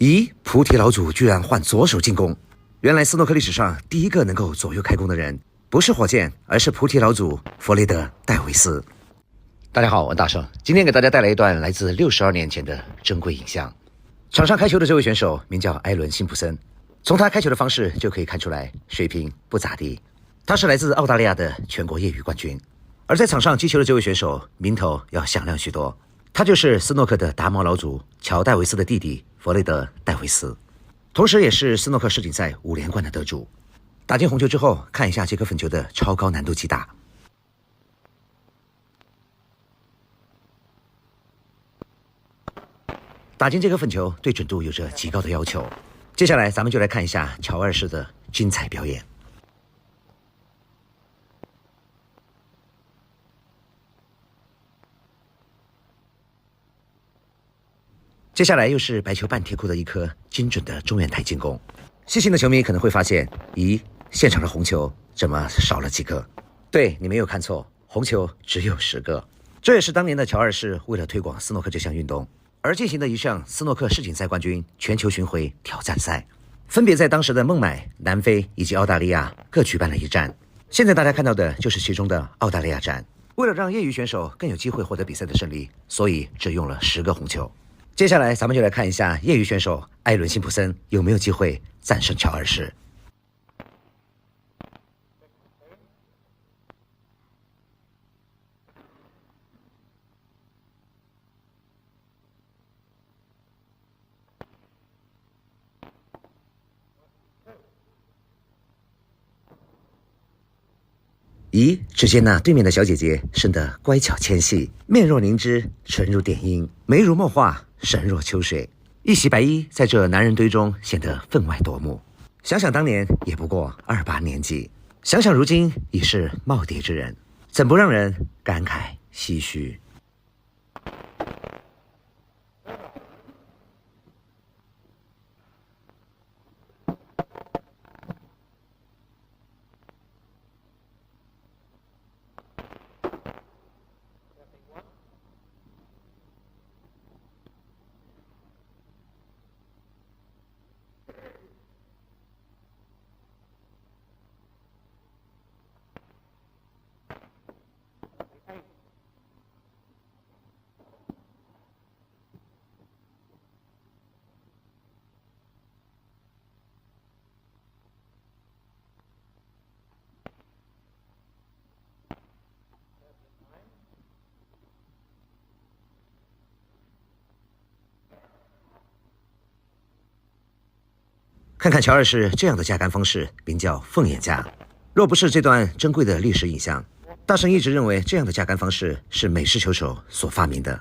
咦，菩提老祖居然换左手进攻！原来斯诺克历史上第一个能够左右开弓的人，不是火箭，而是菩提老祖弗雷德·戴维斯。大家好，我大圣，今天给大家带来一段来自62年前的珍贵影像。场上开球的这位选手名叫艾伦·辛普森，从他开球的方式就可以看出来，水平不咋地。他是来自澳大利亚的全国业余冠军，而在场上击球的这位选手名头要响亮许多，他就是斯诺克的达摩老祖乔·戴维斯的弟弟弗雷德·戴维斯，同时也是斯诺克世锦赛5连冠的得主。打进红球之后，看一下这颗粉球的超高难度击打。打进这颗粉球对准度有着极高的要求。接下来咱们就来看一下乔二世的精彩表演。接下来又是白球半贴库的一颗精准的中远台进攻。细心的球迷可能会发现，咦，现场的红球怎么少了几个？对，你没有看错，红球只有10个。这也是当年的乔二世为了推广斯诺克这项运动而进行的一项斯诺克世锦赛冠军全球巡回挑战赛，分别在当时的孟买、南非以及澳大利亚各举办了一站。现在大家看到的就是其中的澳大利亚站。为了让业余选手更有机会获得比赛的胜利，所以只用了10个红球。接下来咱们就来看一下业余选手艾伦·辛普森有没有机会战胜乔二世。咦，只见那对面的小姐姐生得乖巧纤细，面若凝脂，唇如点樱，眉如墨画，神若秋水，一袭白衣在这男人堆中显得分外夺目。想想当年也不过28年纪，想想如今已是耄耋之人，怎不让人感慨唏嘘？看看乔二世这样的架杆方式，名叫凤眼架。若不是这段珍贵的历史影像，大圣一直认为这样的架杆方式是美式球手所发明的。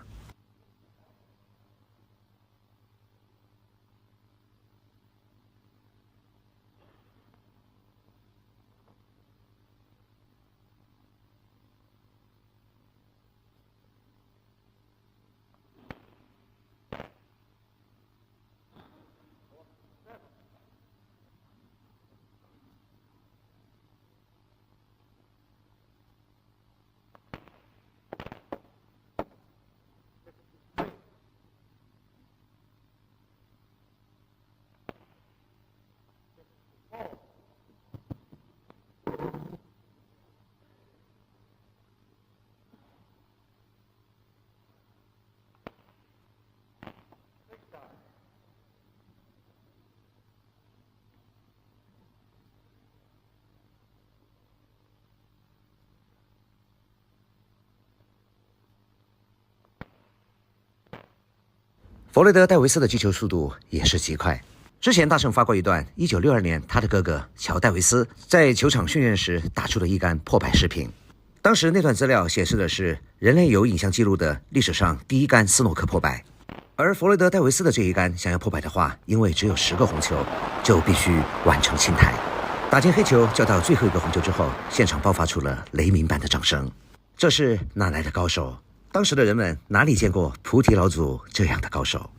弗雷德·戴维斯的击球速度也是极快。之前大圣发过一段1962年他的哥哥乔·戴维斯在球场训练时打出的一杆破百视频。当时那段资料显示的是人类有影像记录的历史上第一杆斯诺克破百，而弗雷德·戴维斯的这一杆想要破百的话，因为只有10个红球，就必须完成清台。打进黑球叫到最后一个红球之后，现场爆发出了雷鸣般的掌声。这是哪来的高手？当时的人们哪里见过菩提老祖这样的高手？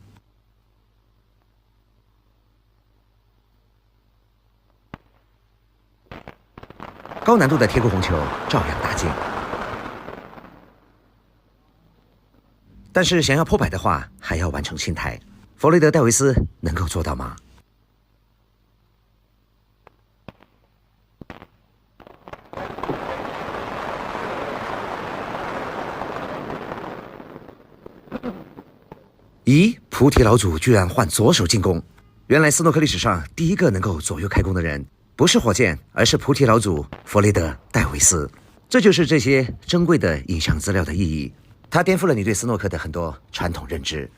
高难度的贴钩红球照样打进。但是想要破百的话，还要完成清台。弗雷德·戴维斯能够做到吗？咦，菩提老祖居然换左手进攻！原来斯诺克历史上第一个能够左右开弓的人，不是火箭，而是菩提老祖弗雷德·戴维斯。这就是这些珍贵的影像资料的意义，它颠覆了你对斯诺克的很多传统认知。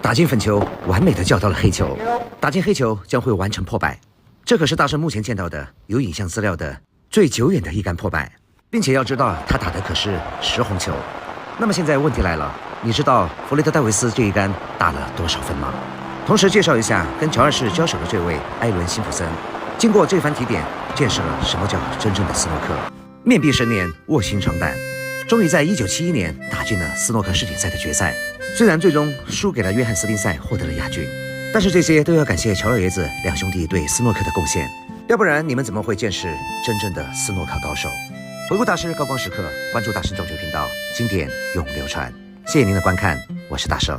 打进粉球，完美的叫到了黑球。打进黑球将会完成破百，这可是大圣目前见到的有影像资料的最久远的一杆破百，并且要知道他打的可是10红球。那么现在问题来了，你知道弗雷德·戴维斯这一杆打了多少分吗？同时介绍一下跟乔二世交手的这位艾伦·辛普森，经过这番提点，见识了什么叫真正的斯诺克，面壁神年，卧薪尝胆。终于在1971年打进了斯诺克世锦赛的决赛，虽然最终输给了约翰斯汀赛，获得了亚军，但是这些都要感谢乔老爷子两兄弟对斯诺克的贡献，要不然你们怎么会见识真正的斯诺克高手？回顾大师高光时刻，关注大圣中球频道，经典永流传。谢谢您的观看，我是大圣。